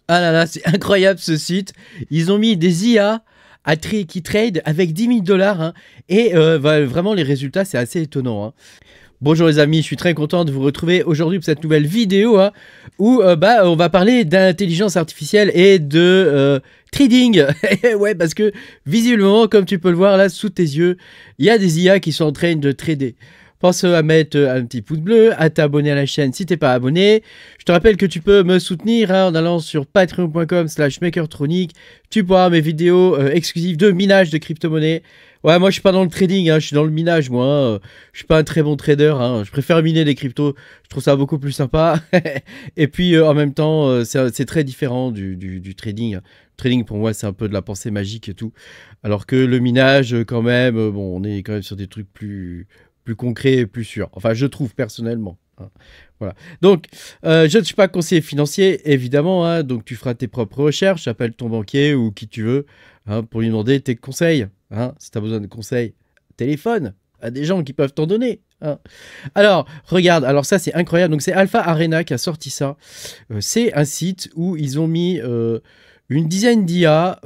Ah là là, c'est incroyable ce site. Ils ont mis des IA qui trade avec 10 000 $. Hein, et vraiment, les résultats, c'est assez étonnant. Hein. Bonjour les amis, je suis très content de vous retrouver aujourd'hui pour cette nouvelle vidéo hein, où on va parler d'intelligence artificielle et de trading. Ouais, parce que visiblement, comme tu peux le voir là sous tes yeux, il y a des IA qui sont en train de trader. Pense à mettre un petit pouce bleu, à t'abonner à la chaîne si t'es pas abonné. Je te rappelle que tu peux me soutenir hein, en allant sur patreon.com/makertronic. Tu pourras mes vidéos exclusives de minage de crypto-monnaies. Ouais, moi je suis pas dans le trading, hein, je suis dans le minage moi. Hein. Je suis pas un très bon trader, hein. Je préfère miner des cryptos. Je trouve ça beaucoup plus sympa. Et puis en même temps, c'est très différent du trading. Le trading pour moi c'est un peu de la pensée magique et tout. Alors que le minage quand même, bon, on est quand même sur des trucs plus concrets et plus sûrs. Enfin, je trouve personnellement. Hein. Voilà. Donc, je ne suis pas conseiller financier, évidemment. Hein, donc, tu feras tes propres recherches. Appelle ton banquier ou qui tu veux hein, pour lui demander tes conseils. Hein, si tu as besoin de conseils, téléphone à des gens qui peuvent t'en donner. Hein. Alors, regarde. Alors, ça, c'est incroyable. Donc, c'est Alpha Arena qui a sorti ça. C'est un site où ils ont mis une dizaine d'IA.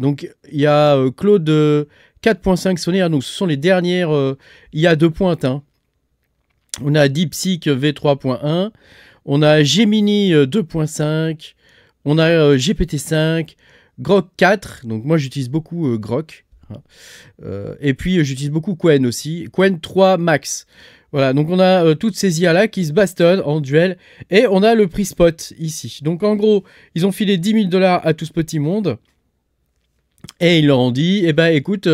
Donc, il y a Claude 4.5 sonné. Hein, donc, ce sont les dernières IA 2 pointes. Hein. On a DeepSeek V3.1. On a Gemini 2.5. On a GPT-5. Grok 4. Donc, moi, j'utilise beaucoup Grok. Et puis, j'utilise beaucoup Qwen aussi. Qwen 3 Max. Voilà, donc on a toutes ces IA-là qui se bastonnent en duel. Et on a le prix spot ici. Donc, en gros, ils ont filé 10 000 $ à tout ce petit monde. Et ils leur ont dit, eh ben écoute,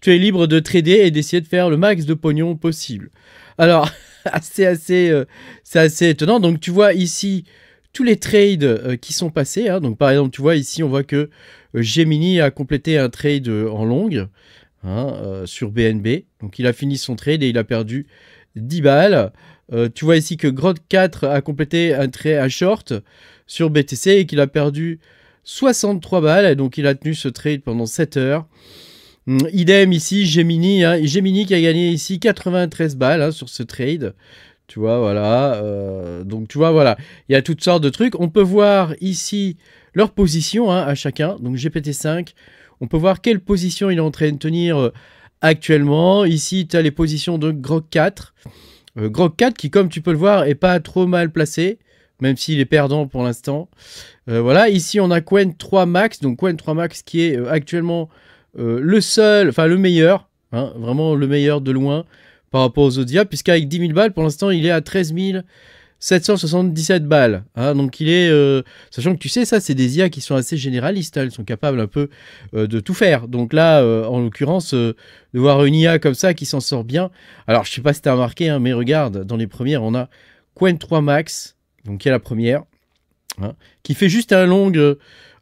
tu es libre de trader et d'essayer de faire le max de pognon possible. Alors, c'est assez étonnant. Donc, tu vois ici tous les trades qui sont passés. Hein. Donc, par exemple, tu vois ici, on voit que Gemini a complété un trade en longue hein, sur BNB. Donc, il a fini son trade et il a perdu 10 balles. Tu vois ici que Grok 4 a complété un short sur BTC et qu'il a perdu 63 balles, et donc il a tenu ce trade pendant 7 heures. Idem ici, Gemini, hein, Gemini qui a gagné ici 93 balles hein, sur ce trade. Tu vois, voilà. Donc, tu vois, voilà. Il y a toutes sortes de trucs. On peut voir ici leur position hein, à chacun. Donc, GPT-5. On peut voir quelle position il est en train de tenir actuellement. Ici, tu as les positions de Grok 4. Grok 4 qui, comme tu peux le voir, est pas trop mal placé. Même s'il est perdant pour l'instant. Voilà, ici on a Qwen 3 Max, donc Qwen 3 Max qui est actuellement le seul, enfin le meilleur, hein, vraiment le meilleur de loin par rapport aux autres IA, puisqu'avec 10 000 balles, pour l'instant il est à 13 777 balles. Hein, donc il est, sachant que tu sais, ça c'est des IA qui sont assez généralistes, hein, elles sont capables un peu de tout faire. Donc là, en l'occurrence, de voir une IA comme ça qui s'en sort bien. Alors je sais pas si tu as remarqué, hein, mais regarde, dans les premières, on a Qwen 3 Max. Donc, qui est la première, hein, qui fait juste un long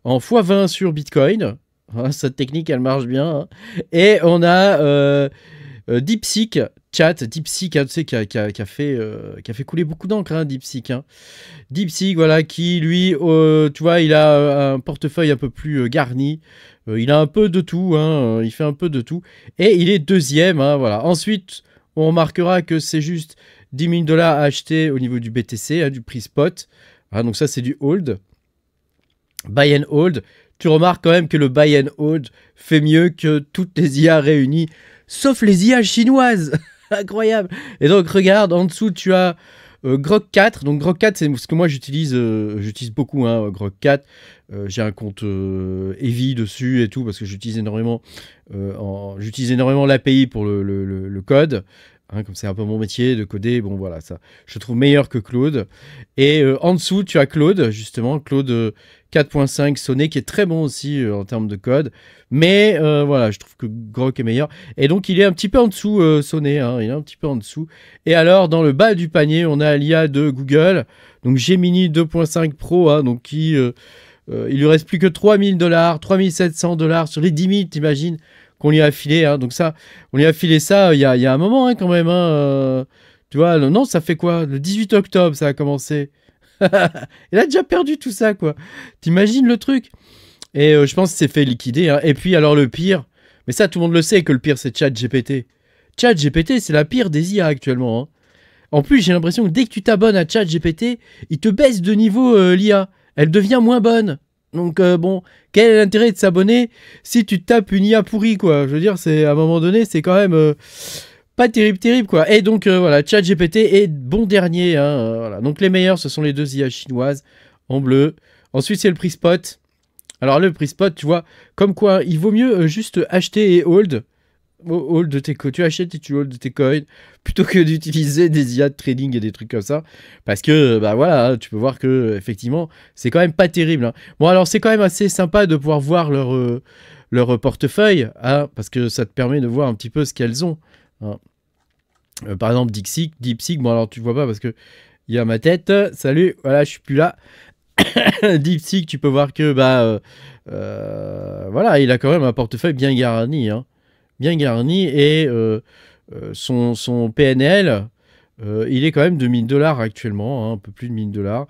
en x20 sur Bitcoin. Hein, cette technique, elle marche bien. Hein. Et on a DeepSeek, DeepSeek, hein, tu sais, qui a fait couler beaucoup d'encre, hein, DeepSeek. Hein. DeepSeek, voilà, qui, lui, tu vois, il a un portefeuille un peu plus garni. Il a un peu de tout, hein, il fait un peu de tout. Et il est deuxième, hein, voilà. Ensuite, on remarquera que c'est juste 10 000 $ à acheter au niveau du BTC, hein, du prix spot. Ah, donc ça, c'est du hold. Buy and hold. Tu remarques quand même que le buy and hold fait mieux que toutes les IA réunies, sauf les IA chinoises. Incroyable. Et donc, regarde, en dessous, tu as Grok 4. Donc, Grok 4, c'est ce que moi, j'utilise beaucoup, hein, Grok 4. J'ai un compte Heavy dessus et tout, parce que j'utilise énormément, l'API pour le code. Hein, comme c'est un peu mon métier de coder, bon voilà, ça je trouve meilleur que Claude. Et en dessous, tu as Claude, justement, Claude 4.5 sonné, qui est très bon aussi en termes de code. Mais voilà, je trouve que Grok est meilleur. Et donc, il est un petit peu en dessous sonné, hein, il est un petit peu en dessous. Et alors, dans le bas du panier, on a l'IA de Google, donc Gemini 2.5 Pro, hein, donc qui, il lui reste plus que 3 000 $, 3 700 $ sur les 10 000, t'imagines qu'on lui a filé, hein. Donc ça, on lui a filé ça il y a un moment hein, quand même. Hein, tu vois, non, ça fait quoi? Le 18 octobre, ça a commencé. Il a déjà perdu tout ça, quoi. T'imagines le truc? Et je pense que c'est fait liquider. Hein. Et puis, alors le pire, mais ça, tout le monde le sait que le pire, c'est ChatGPT. ChatGPT, c'est la pire des IA actuellement. Hein. En plus, j'ai l'impression que dès que tu t'abonnes à ChatGPT, il te baisse de niveau l'IA. Elle devient moins bonne. Donc bon, quel est l'intérêt de s'abonner si tu te tapes une IA pourrie, quoi? Je veux dire, c'est à un moment donné, c'est quand même pas terrible, terrible, quoi. Et donc voilà, ChatGPT est bon dernier, hein, voilà. Donc les meilleurs, ce sont les deux IA chinoises en bleu. Ensuite, c'est le prix spot. Alors le prix spot, tu vois, comme quoi, il vaut mieux juste acheter et hold. Hold de tes coins, tu achètes et tu hold tes coins plutôt que d'utiliser des IA de trading et des trucs comme ça, parce que bah voilà, tu peux voir que effectivement c'est quand même pas terrible, hein. Bon, alors c'est quand même assez sympa de pouvoir voir leur portefeuille, hein, parce que ça te permet de voir un petit peu ce qu'elles ont, hein. Par exemple DeepSeek, bon alors tu vois pas parce que il y a ma tête, salut, voilà, je suis plus là. DeepSeek, tu peux voir que bah voilà, il a quand même un portefeuille bien garni, hein. Bien garni, et son PNL, il est quand même de 1000 $ actuellement, hein, un peu plus de 1000 $.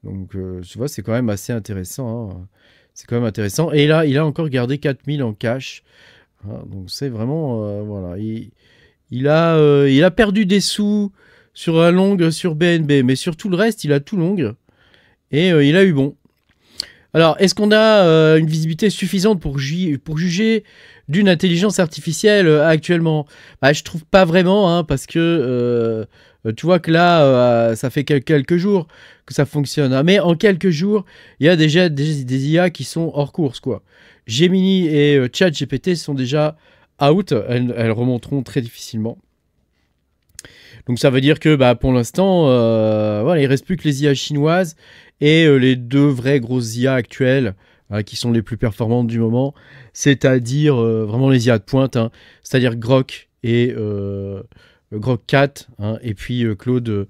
Donc tu vois, c'est quand même assez intéressant, hein. C'est quand même intéressant. Et là, il a encore gardé 4000 en cash, hein. Donc c'est vraiment, voilà, il a perdu des sous sur un long sur BNB, mais sur tout le reste, il a tout long, et il a eu bon. Alors, est-ce qu'on a une visibilité suffisante pour juger d'une intelligence artificielle actuellement? Bah, je trouve pas vraiment, hein, parce que tu vois que là, ça fait quelques jours que ça fonctionne, hein. Mais en quelques jours, il y a déjà des IA qui sont hors course, quoi. Gemini et ChatGPT sont déjà out, elles remonteront très difficilement. Donc ça veut dire que bah, pour l'instant, voilà, il ne reste plus que les IA chinoises et les deux vraies grosses IA actuelles, hein, qui sont les plus performantes du moment, c'est-à-dire vraiment les IA de pointe, hein, c'est-à-dire Grok et Grok 4, hein, et puis Claude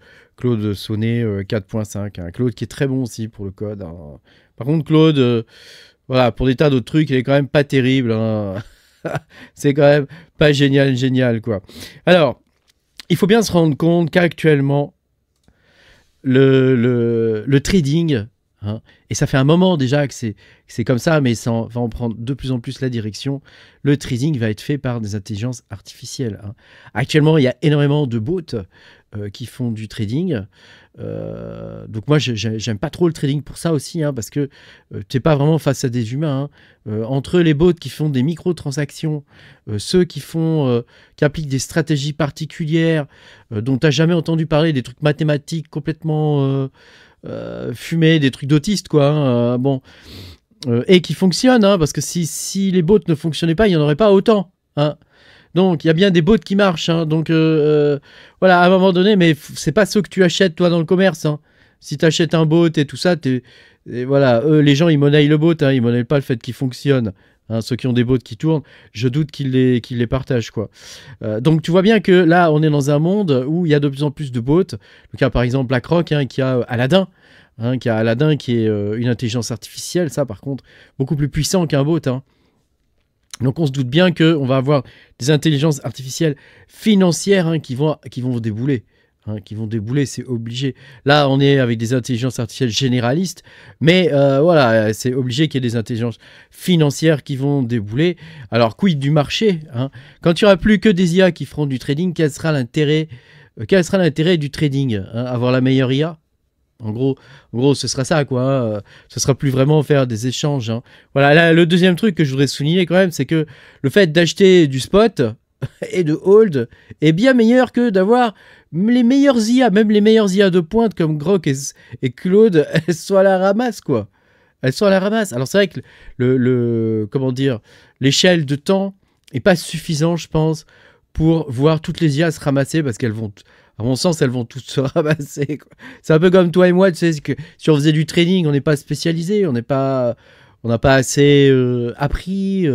Sonnet 4.5, hein, Claude qui est très bon aussi pour le code, hein. Par contre Claude, voilà, pour des tas d'autres trucs, il est quand même pas terrible, hein. C'est quand même pas génial, quoi. Alors, il faut bien se rendre compte qu'actuellement, le trading, hein, et ça fait un moment déjà que c'est comme ça, mais ça va en prendre de plus en plus la direction, le trading va être fait par des intelligences artificielles, hein. Actuellement, il y a énormément de bots qui font du trading. Donc moi, j'aime pas trop le trading pour ça aussi, hein, parce que tu n'es pas vraiment face à des humains, hein. Entre les bots qui font des microtransactions, ceux qui appliquent des stratégies particulières dont tu n'as jamais entendu parler, des trucs mathématiques complètement fumés, des trucs d'autistes, quoi, hein, bon, et qui fonctionnent, hein, parce que si les bots ne fonctionnaient pas, il n'y en aurait pas autant, hein. Donc, il y a bien des bots qui marchent, hein. Donc, voilà, à un moment donné, mais c'est pas ceux que tu achètes, toi, dans le commerce, hein. Si tu achètes un bot et tout ça, et voilà, les gens, ils monnaient le bot, hein, ils monnaient pas le fait qu'il fonctionne, hein. Ceux qui ont des bots qui tournent, je doute qu'ils les partagent, quoi. Donc, tu vois bien que là, on est dans un monde où il y a de plus en plus de bots. Donc, il y a par exemple BlackRock, hein, qui a Aladdin, hein, qui est une intelligence artificielle, ça, par contre, beaucoup plus puissant qu'un bot, hein. Donc on se doute bien qu'on va avoir des intelligences artificielles financières, hein, qui vont débouler, hein, c'est obligé. Là, on est avec des intelligences artificielles généralistes, mais voilà, c'est obligé qu'il y ait des intelligences financières qui vont débouler. Alors, quid du marché, hein? Quand il n'y aura plus que des IA qui feront du trading, quel sera l'intérêt du trading, hein? Avoir la meilleure IA? En gros, ce sera ça, quoi, hein. Ce sera plus vraiment faire des échanges, hein. Voilà, là, le deuxième truc que je voudrais souligner quand même, c'est que le fait d'acheter du spot et de hold est bien meilleur que d'avoir les meilleures IA, même les meilleures IA de pointe comme Grok et Claude, elles sont à la ramasse, quoi. Elles sont à la ramasse. Alors c'est vrai que comment dire, l'échelle de temps est pas suffisante, je pense, pour voir toutes les IA se ramasser, parce qu'elles vont, à mon sens, elles vont toutes se ramasser, quoi. C'est un peu comme toi et moi, tu sais, que si on faisait du trading, on n'est pas spécialisé, on n'a pas assez appris.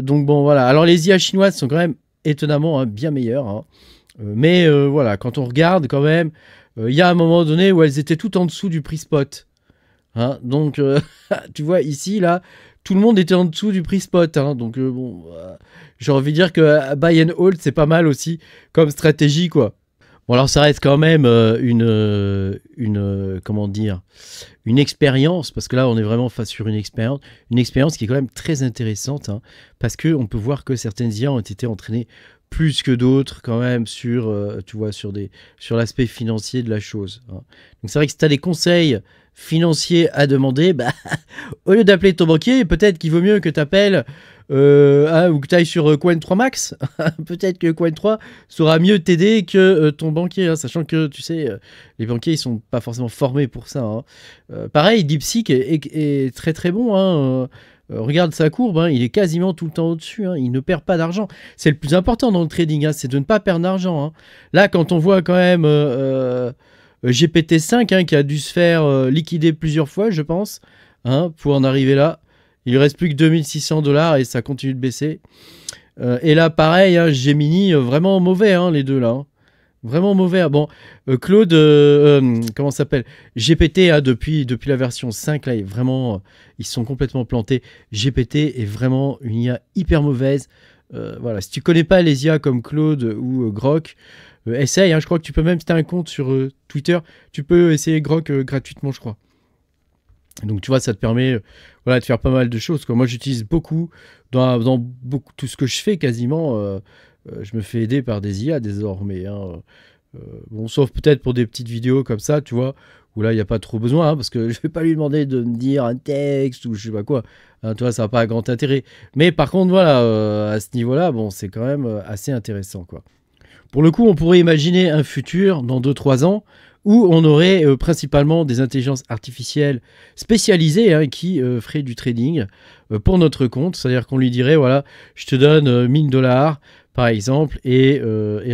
Donc bon, voilà. Alors les IA chinoises sont quand même étonnamment, hein, bien meilleures, hein. Mais voilà, quand on regarde quand même, il y a un moment donné où elles étaient toutes en dessous du prix spot, hein. Donc tu vois ici, là, tout le monde était en dessous du prix spot, hein. Donc bon, j'ai envie de dire que buy and hold, c'est pas mal aussi comme stratégie, quoi. Bon, alors ça reste quand même comment dire, une expérience, parce que là on est vraiment face sur une expérience qui est quand même très intéressante, hein, parce qu'on peut voir que certaines IA ont été entraînées plus que d'autres quand même sur, tu vois, sur l'aspect financier de la chose, hein. Donc c'est vrai que si tu as des conseils financiers à demander, bah, au lieu d'appeler ton banquier, peut-être qu'il vaut mieux que tu appelles ou que tu ailles sur Coin3 Max. Peut-être que Coin3 saura mieux t'aider que ton banquier, hein, sachant que, tu sais, les banquiers, ils sont pas forcément formés pour ça. Hein. Pareil, DeepSeek est très très bon. Hein. Regarde sa courbe, hein, il est quasiment tout le temps au-dessus. Hein, il ne perd pas d'argent. C'est le plus important dans le trading, hein, c'est de ne pas perdre d'argent. Hein. Là, quand on voit quand même GPT-5 hein, qui a dû se faire liquider plusieurs fois, je pense, hein, pour en arriver là. Il ne reste plus que 2600 $ et ça continue de baisser. Et là, pareil, hein, Gemini, vraiment mauvais, hein, les deux là. Hein. Vraiment mauvais. Bon, Claude, comment ça s'appelle GPT, hein, depuis la version 5, là, vraiment, ils se sont complètement plantés. GPT est vraiment une IA hyper mauvaise. Voilà, si tu connais pas les IA comme Claude ou Grok, essaye. Hein, je crois que tu peux même, si tu as un compte sur Twitter, tu peux essayer Grok gratuitement, je crois. Donc tu vois, ça te permet voilà, de faire pas mal de choses. Quoi. Moi, j'utilise beaucoup, dans beaucoup, tout ce que je fais quasiment, je me fais aider par des IA désormais. Hein. Bon, sauf peut-être pour des petites vidéos comme ça, tu vois, où là, il n'y a pas trop besoin, hein, parce que je ne vais pas lui demander de me dire un texte ou je sais pas quoi. Hein, tu vois, ça n'a pas grand intérêt. Mais par contre, voilà, à ce niveau-là, bon, c'est quand même assez intéressant, quoi. Pour le coup, on pourrait imaginer un futur dans 2-3 ans où on aurait principalement des intelligences artificielles spécialisées hein, qui feraient du trading pour notre compte. C'est-à-dire qu'on lui dirait, voilà, je te donne 1000 $ par exemple, et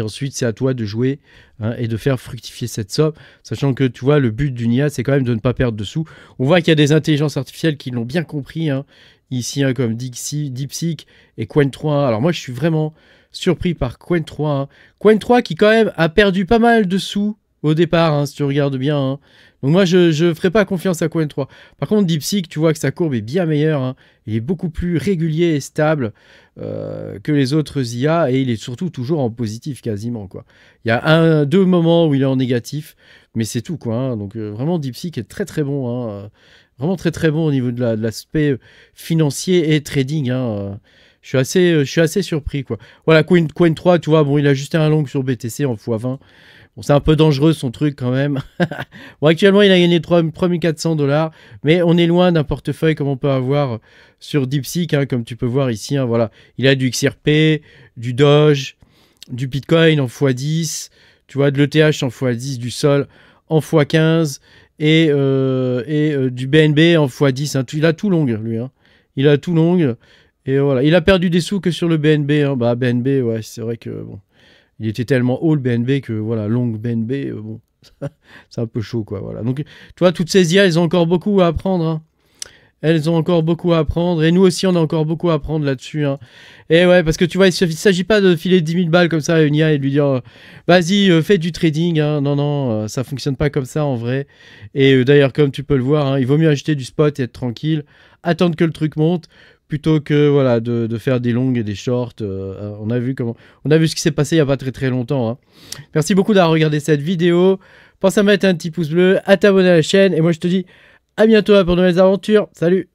ensuite c'est à toi de jouer hein, et de faire fructifier cette somme, sachant que tu vois, le but d'une IA, c'est quand même de ne pas perdre de sous. On voit qu'il y a des intelligences artificielles qui l'ont bien compris, hein, ici hein, comme DeepSeek et Coin3. Alors moi, je suis vraiment surpris par Coin3. Hein. Coin3 qui quand même a perdu pas mal de sous au départ, hein, si tu regardes bien. Hein. Donc moi, je ne ferai pas confiance à Coin3. Par contre, DeepSeek, tu vois que sa courbe est bien meilleure. Hein. Il est beaucoup plus régulier et stable que les autres IA. Et il est surtout toujours en positif quasiment. Quoi. Il y a 2 moments où il est en négatif. Mais c'est tout. Quoi, hein. Donc vraiment, DeepSeek est très très bon. Hein. Vraiment très très bon au niveau de l'aspect financier et trading. Hein. Je suis assez surpris. Quoi. Voilà, Coin3, tu vois, bon, il a ajusté un long sur BTC en x20. Bon, c'est un peu dangereux son truc quand même. Bon, actuellement, il a gagné 3400 $, mais on est loin d'un portefeuille comme on peut avoir sur DeepSeek, hein, comme tu peux voir ici. Hein, voilà. Il a du XRP, du Doge, du Bitcoin en x10, tu vois, de l'ETH en x10, du Sol en x15 et du BNB en x10. Hein. Il a tout long, lui. Hein. Il a tout long. Et voilà. Il a perdu des sous que sur le BNB. Hein. Bah, BNB, ouais, c'est vrai que bon. Il était tellement haut le BNB que voilà, long BNB, bon, c'est un peu chaud quoi. Voilà. Donc, tu vois, toutes ces IA, elles ont encore beaucoup à apprendre. Hein. Elles ont encore beaucoup à apprendre. Et nous aussi, on a encore beaucoup à apprendre là-dessus. Hein. Et ouais, parce que tu vois, il ne s'agit pas de filer 10 000 balles comme ça à une IA et de lui dire vas-y, fais du trading. Hein. Non, non, ça fonctionne pas comme ça en vrai. Et d'ailleurs, comme tu peux le voir, hein, il vaut mieux acheter du spot et être tranquille, attendre que le truc monte, plutôt que voilà, de faire des longues et des shorts. On a vu ce qui s'est passé il n'y a pas très très longtemps. Hein. Merci beaucoup d'avoir regardé cette vidéo. Pense à mettre un petit pouce bleu, à t'abonner à la chaîne. Et moi, je te dis à bientôt pour de nouvelles aventures. Salut!